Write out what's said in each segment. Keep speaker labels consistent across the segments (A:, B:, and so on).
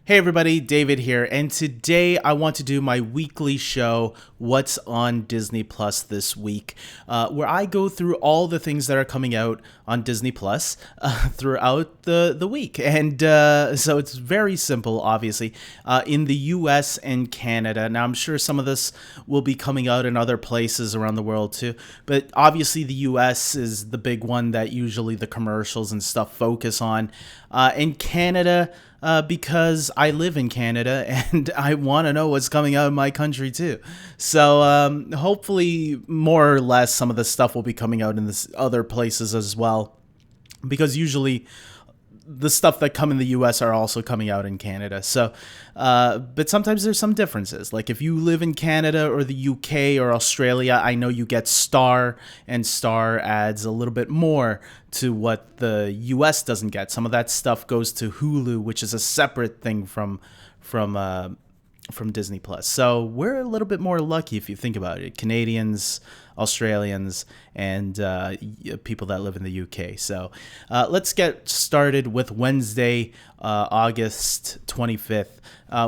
A: Hey everybody, David here, and today I want to do my weekly show, What's on Disney Plus this week, where I go through all the things that are coming out on Disney Plus throughout the week. And so it's very simple, obviously, in the US and Canada. Now, I'm sure some of this will be coming out in other places around the world too, but obviously the US is the big one that usually the commercials and stuff focus on. In Canada, because I live in Canada and I want to know what's coming out of my country too. So hopefully, more or less, some of the stuff will be coming out in this other places as well, because usually the stuff that come in the US are also coming out in Canada. So, but sometimes there's some differences. Like if you live in Canada or the UK or Australia, I know you get Star, and Star adds a little bit more to what the US doesn't get. Some of that stuff goes to Hulu, which is a separate thing from Disney Plus. So we're a little bit more lucky if you think about it. Canadians, Australians, and people that live in the UK. So let's get started with Wednesday, August 25th.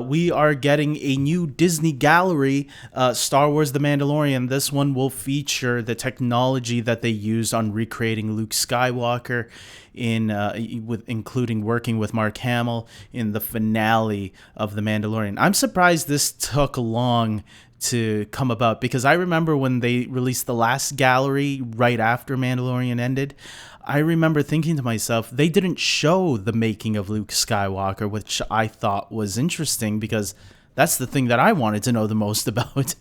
A: We are getting a new Disney gallery, Star Wars The Mandalorian. This one will feature the technology that they used on recreating Luke Skywalker, including working with Mark Hamill in the finale of The Mandalorian. I'm surprised this took long to come about, because I remember when they released the last gallery right after Mandalorian ended, I remember thinking to myself, they didn't show the making of Luke Skywalker, which I thought was interesting because that's the thing that I wanted to know the most about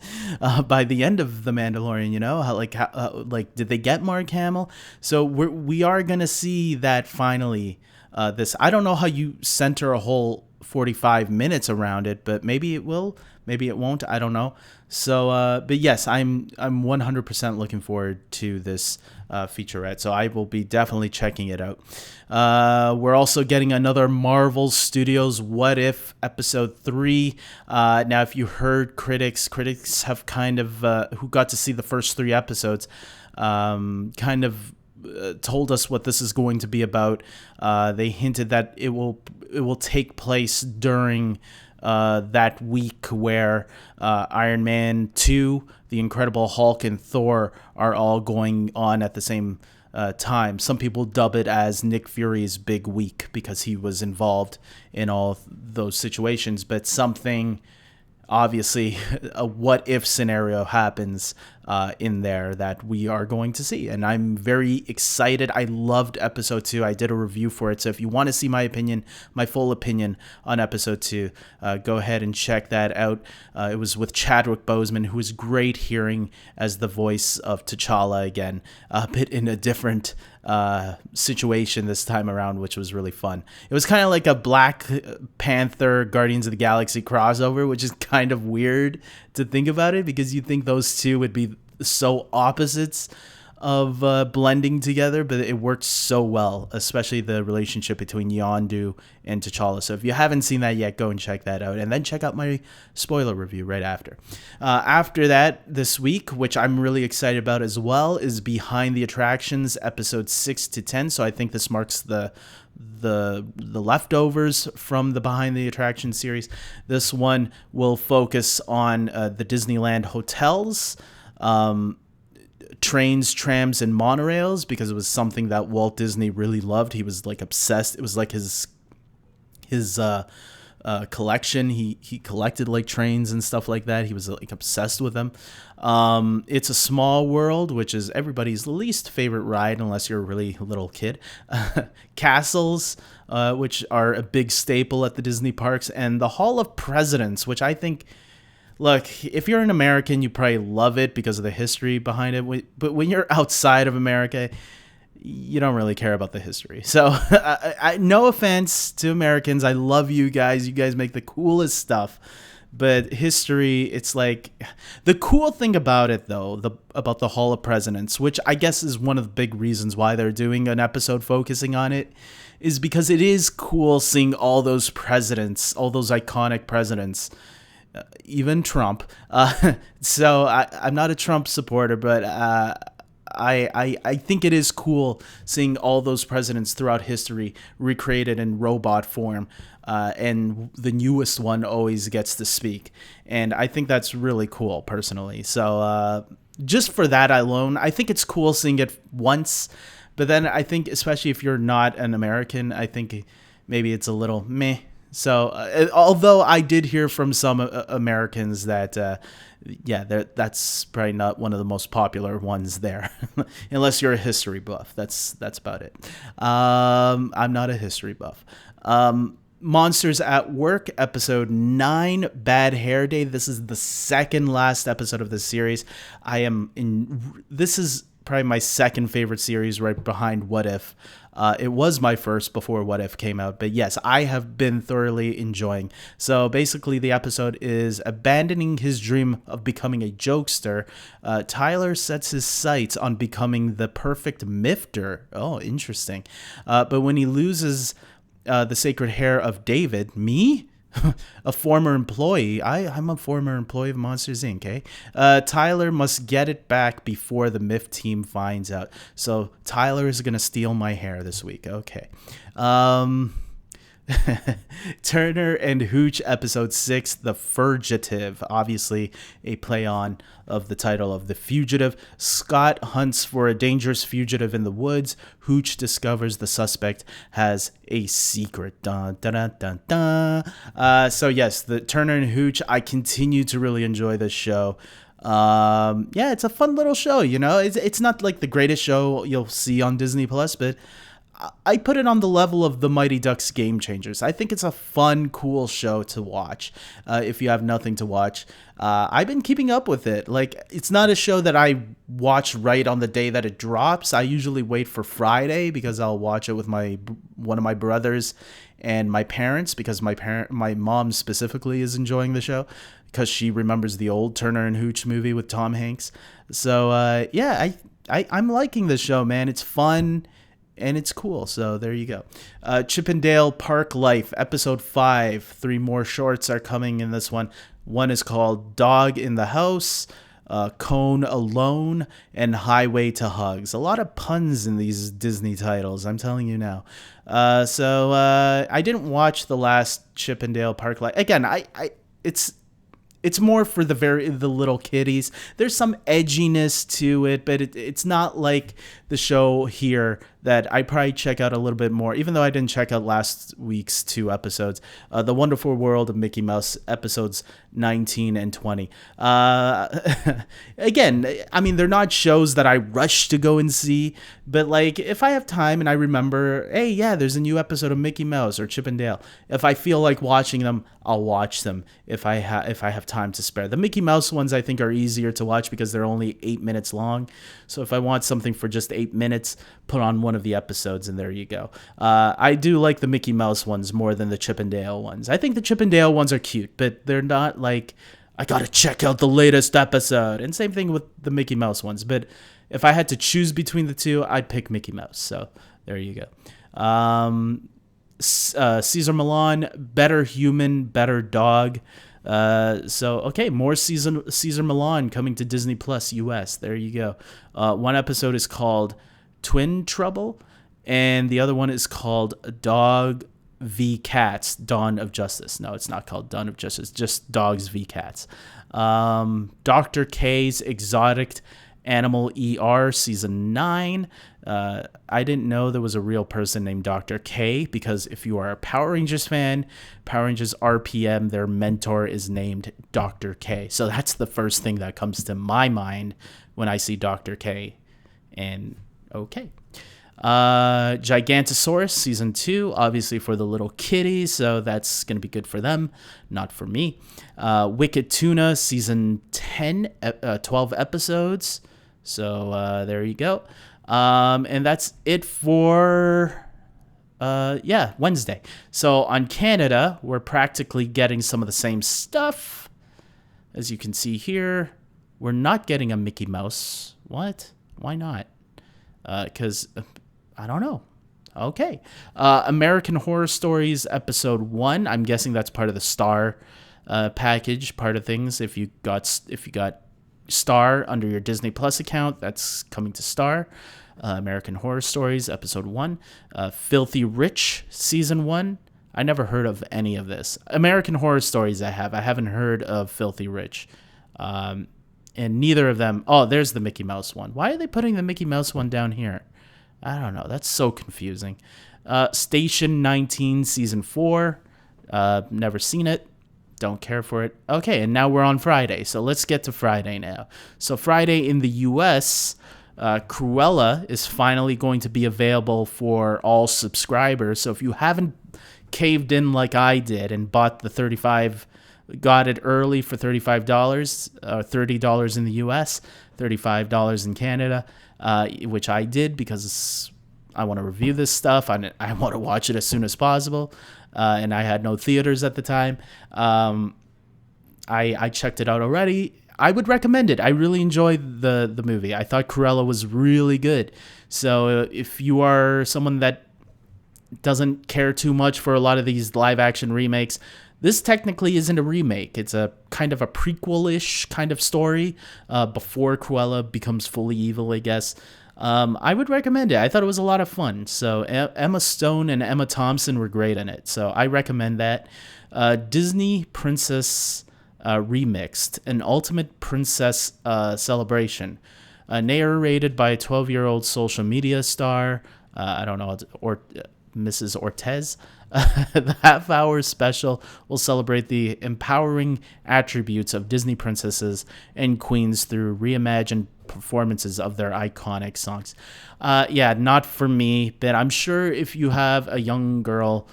A: by the end of The Mandalorian, you know, how did they get Mark Hamill? So we are going to see that finally. I don't know how you center a whole 45 minutes around it, but maybe it will, maybe it won't, I don't know. So but yes, I'm 100% looking forward to this featurette, so I will be definitely checking it out. We're also getting another Marvel Studios What If episode 3. Now if you heard critics have kind of who got to see the first 3 episodes kind of told us what this is going to be about. They hinted that it will take place during that week where Iron Man 2, The Incredible Hulk, and Thor are all going on at the same time. Some people dub it as Nick Fury's big week because he was involved in all those situations, but something, obviously, a what if scenario happens in there that we are going to see. And I'm very excited. I loved episode 2. I did a review for it. So if you want to see my opinion, my full opinion on episode 2, go ahead and check that out. It was with Chadwick Boseman, who was great hearing as the voice of T'Challa again, a bit in a different situation this time around, which was really fun. It was kind of like a Black Panther Guardians of the Galaxy crossover, which is kind of weird to think about it, because you think those two would be so opposites of blending together, but it worked so well, especially the relationship between Yondu and T'Challa. So if you haven't seen that yet, go and check that out, and then check out my spoiler review right after. After that, this week, which I'm really excited about as well, is Behind the Attractions episodes 6 to 10. So I think this marks the leftovers from the Behind the Attraction series. This one will focus on the Disneyland hotels, trains, trams, and monorails, because it was something that Walt Disney really loved. He was like obsessed. It was like his collection. He collected like trains and stuff like that. He was like obsessed with them. It's a Small World, which is everybody's least favorite ride unless you're a really little kid. Castles, which are a big staple at the Disney parks, and the Hall of Presidents, which I think, look, if you're an American, you probably love it because of the history behind it. But when you're outside of America, you don't really care about the history. So no offense to Americans. I love you guys. You guys make the coolest stuff. But history, it's like, the cool thing about it, though, about the Hall of Presidents, which I guess is one of the big reasons why they're doing an episode focusing on it, is because it is cool seeing all those presidents, all those iconic presidents, even Trump. So I'm not a Trump supporter, but I think it is cool seeing all those presidents throughout history recreated in robot form, and the newest one always gets to speak, and I think that's really cool personally. So just for that alone, I think it's cool seeing it once. But then I think, especially if you're not an American, I think maybe it's a little meh. So, although I did hear from some Americans that, that's probably not one of the most popular ones there, unless you're a history buff. That's about it. I'm not a history buff. Monsters at Work, episode 9, Bad Hair Day. This is the second last episode of this series. This is probably my second favorite series, right behind What If. It was my first before What If came out, but yes, I have been thoroughly enjoying. So basically, the episode is abandoning his dream of becoming a jokester. Tyler sets his sights on becoming the perfect mifter. Oh, interesting. But when he loses the sacred hair of David, me? A former employee. I'm a former employee of Monsters Inc. Tyler must get it back before the MIF team finds out. So Tyler is gonna steal my hair this week. Okay. Turner and Hooch, episode 6, The Fugitive. Obviously a play on of the title of The Fugitive. Scott hunts for a dangerous fugitive in the woods. Hooch discovers the suspect has a secret. Dun, dun, dun, dun, dun. So yes, the Turner and Hooch, I continue to really enjoy this show. It's a fun little show, it's not like the greatest show you'll see on Disney Plus, but I put it on the level of the Mighty Ducks Game Changers. I think it's a fun, cool show to watch if you have nothing to watch. I've been keeping up with it. Like, it's not a show that I watch right on the day that it drops. I usually wait for Friday because I'll watch it with one of my brothers and my parents, because my mom specifically is enjoying the show because she remembers the old Turner and Hooch movie with Tom Hanks. So I'm liking this show, man. It's fun. And it's cool. So there you go. Chippendale Park Life, episode 5. 3 more shorts are coming in this one. One is called Dog in the House, Cone Alone, and Highway to Hugs. A lot of puns in these Disney titles, I'm telling you now. So I didn't watch the last Chippendale Park Life. Again, it's more for the little kiddies. There's some edginess to it, but it's not like the show here that I probably check out a little bit more, even though I didn't check out last week's 2 episodes. The Wonderful World of Mickey Mouse, episodes 19 and 20. Again, I mean, they're not shows that I rush to go and see, but like, if I have time and I remember, hey, yeah, there's a new episode of Mickey Mouse or Chippendale, if I feel like watching them, I'll watch them if I have time to spare. The Mickey Mouse ones, I think, are easier to watch because they're only 8 minutes long. So if I want something for just 8 minutes, put on one of the episodes and there you go. I do like the Mickey Mouse ones more than the Chippendale ones. I think the Chippendale ones are cute, but they're not like, I gotta check out the latest episode. And same thing with the Mickey Mouse ones. But if I had to choose between the two, I'd pick Mickey Mouse. So there you go. Cesar Millan, Better Human, Better Dog. More Cesar Millan coming to Disney Plus US. There you go. One episode is called Twin Trouble, and the other one is called Dog v Cats, Dawn of Justice. No, it's not called Dawn of Justice, just Dogs v Cats. Dr. K's Exotic Animal ER, season 9. I didn't know there was a real person named Dr. K, because if you are a Power Rangers fan, Power Rangers RPM, their mentor is named Dr. K. So that's the first thing that comes to my mind when I see Dr. K. And okay. Gigantosaurus, season 2, obviously for the little kiddies, so that's going to be good for them, not for me. Wicked Tuna, season 10, 12 episodes. So there you go. And that's it for Wednesday. So on Canada, we're practically getting some of the same stuff. As you can see here, we're not getting a Mickey Mouse. What? Why not? Because I don't know. Okay. American Horror Stories, episode 1. I'm guessing that's part of the Star package, part of things. If you got Star under your Disney Plus account. That's coming to Star. American Horror Stories, Episode 1. Filthy Rich, Season 1. I never heard of any of this. American Horror Stories I have. I haven't heard of Filthy Rich. And neither of them... Oh, there's the Mickey Mouse one. Why are they putting the Mickey Mouse one down here? I don't know. That's so confusing. Station 19, Season 4. Never seen it. Don't care for it. Okay, and now we're on Friday. So let's get to Friday now. So Friday in the U.S., Cruella is finally going to be available for all subscribers. So if you haven't caved in like I did and bought the got it early for $35, $30 in the US, $35 in Canada, which I did because I want to review this stuff. I want to watch it as soon as possible, and I had no theaters at the time. I checked it out already. I would recommend it. I really enjoyed the movie. I thought Cruella was really good. So if you are someone that doesn't care too much for a lot of these live action remakes, this technically isn't a remake. It's a kind of a prequel-ish kind of story before Cruella becomes fully evil, I guess. I would recommend it. I thought it was a lot of fun. So Emma Stone and Emma Thompson were great in it. So I recommend that. Disney Princess Remixed, an ultimate princess celebration. Narrated by a 12-year-old social media star. I don't know, or Mrs. Ortez. The half-hour special will celebrate the empowering attributes of Disney princesses and queens through reimagined performances of their iconic songs. Yeah, not for me, but I'm sure if you have a young girl,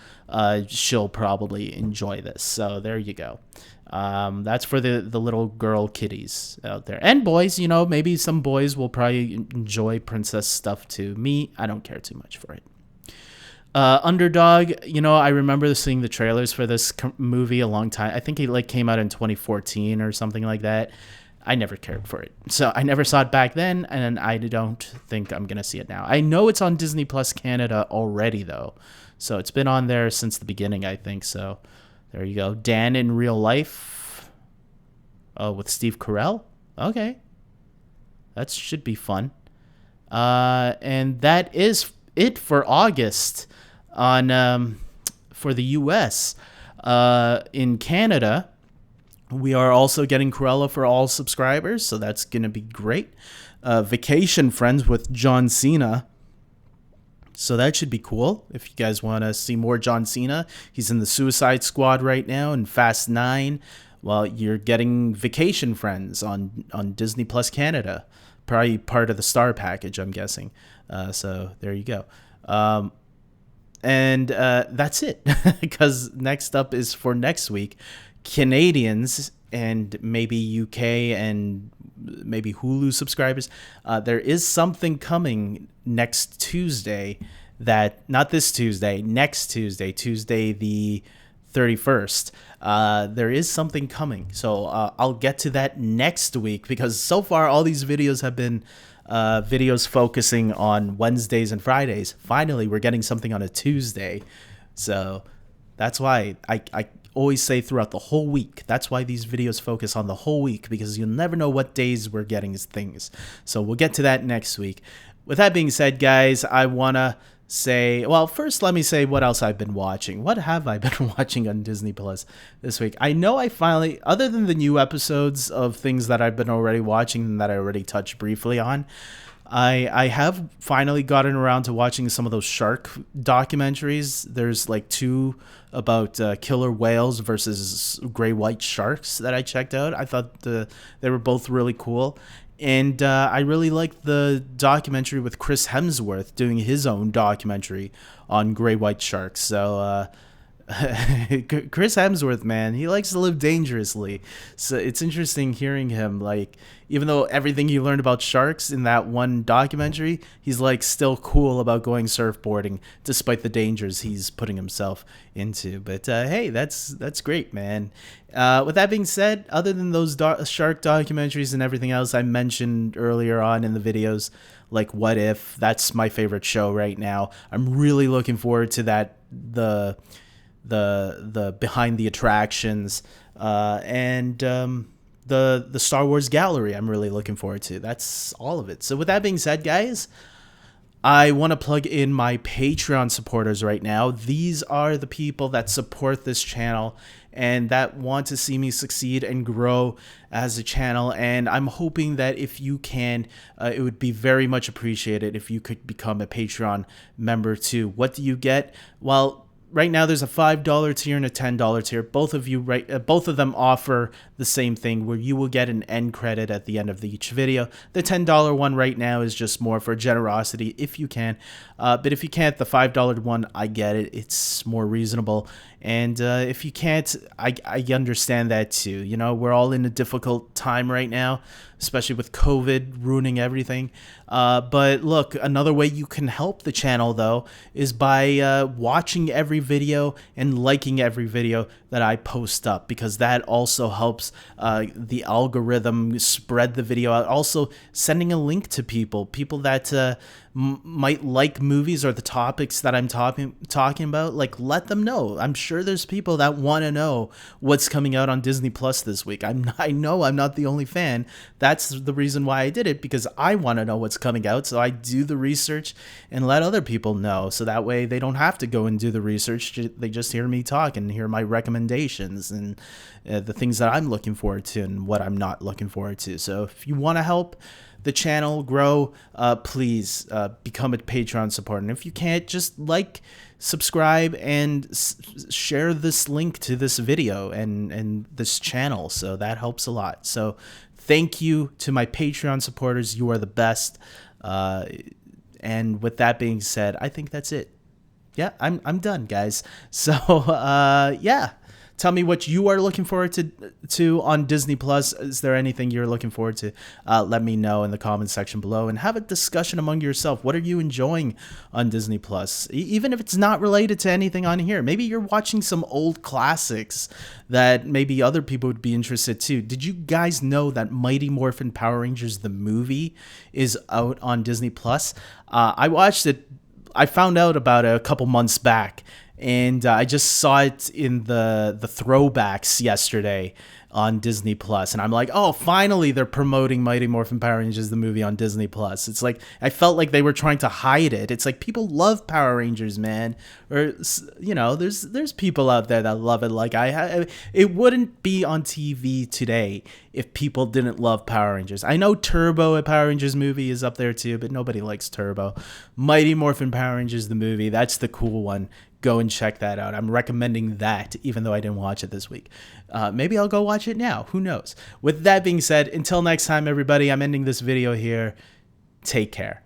A: she'll probably enjoy this. So there you go. That's for the little girl kiddies out there. And boys, maybe some boys will probably enjoy princess stuff too. Me, I don't care too much for it. Underdog, I remember seeing the trailers for this movie a long time. I think it came out in 2014 or something like that. I never cared for it. So I never saw it back then, and I don't think I'm going to see it now. I know it's on Disney Plus Canada already, though. So it's been on there since the beginning, I think. So there you go. Dan in Real Life with Steve Carell. Okay. That should be fun. And that is it for August. For the U.S. In Canada, we are also getting Cruella for all subscribers, so that's going to be great. Vacation Friends with John Cena. So that should be cool if you guys want to see more John Cena. He's in the Suicide Squad right now in Fast 9. Well, you're getting Vacation Friends on Disney Plus Canada. Probably part of the Star package, I'm guessing. So there you go. And that's it, because next up is for next week, Canadians and maybe UK and maybe Hulu subscribers. There is something coming next Tuesday not this Tuesday, next Tuesday, Tuesday the 31st. There is something coming. So I'll get to that next week, because so far all these videos have been videos focusing on Wednesdays and Fridays. Finally, we're getting something on a Tuesday. So that's why I always say throughout the whole week. That's why these videos focus on the whole week, because you'll never know what days we're getting things. So we'll get to that next week. With that being said, guys, I want to say, well, first let me say what else I've been watching. What have I been watching on Disney Plus this week? I know I finally, other than the new episodes of things that I've been already watching and that I already touched briefly on, I have finally gotten around to watching some of those shark documentaries. There's 2 about killer whales versus gray white sharks that I checked out. I thought they were both really cool. And I really liked the documentary with Chris Hemsworth doing his own documentary on gray white sharks. So Chris Hemsworth, man, he likes to live dangerously. So it's interesting hearing him, even though everything he learned about sharks in that one documentary, he's still cool about going surfboarding despite the dangers he's putting himself into. But hey, that's great, man. With that being said, other than those shark documentaries and everything else I mentioned earlier on in the videos, like What If, that's my favorite show right now. I'm really looking forward to that, the behind the attractions, and the Star Wars gallery I'm really looking forward to. That's all of it. So with that being said, guys, I want to plug in my Patreon supporters right now. These are the people that support this channel and that want to see me succeed and grow as a channel. And I'm hoping that if you can, it would be very much appreciated if you could become a Patreon member too. What do you get? Well, right now there's a $5 tier and a $10 tier. Both of them offer the same thing, where you will get an end credit at the end of each video. The $10 one right now is just more for generosity if you can. But if you can't, the $5 one, I get it. It's more reasonable. And if you can't, I understand that too. You know, we're all in a difficult time right now, especially with COVID ruining everything. But look, another way you can help the channel, though, is by watching every video and liking every video that I post up, because that also helps the algorithm spread the video out. Also, sending a link to people that might like movies or the topics that I'm talking about. Like, let them know. I'm sure there's people that want to know what's coming out on Disney Plus this week. I know I'm not the only fan. That's the reason why I did it, because I want to know what's coming out. So I do the research and let other people know. So that way they don't have to go and do the research. They just hear me talk and hear my recommendations and the things that I'm looking forward to and what I'm not looking forward to. So if you want to help the channel grow, please become a Patreon supporter. And if you can't, just like, subscribe, and share this link to this video and this channel. So that helps a lot. So thank you to my Patreon supporters. You are the best. And with that being said, I think that's it. Yeah, I'm done, guys. So yeah. Tell me what you are looking forward to on Disney Plus. Is there anything you're looking forward to? Let me know in the comment section below, and have a discussion among yourself. What are you enjoying on Disney Plus? Even if it's not related to anything on here. Maybe you're watching some old classics that maybe other people would be interested too. Did you guys know that Mighty Morphin Power Rangers the movie is out on Disney Plus? I watched it. I found out about it a couple months back. And I just saw it in the throwbacks yesterday on Disney Plus, and I'm like, oh, finally they're promoting Mighty Morphin Power Rangers the movie on Disney Plus. It's like I felt like they were trying to hide it. It's like, people love Power Rangers, man. Or, you know, there's people out there that love it. Like it wouldn't be on TV today if people didn't love Power Rangers. I know Turbo, a Power Rangers movie, is up there too, but nobody likes Turbo. Mighty Morphin Power Rangers the movie, that's the cool one. Go and check that out. I'm recommending that, even though I didn't watch it this week. Maybe I'll go watch it now. Who knows? With that being said, until next time, everybody, I'm ending this video here. Take care.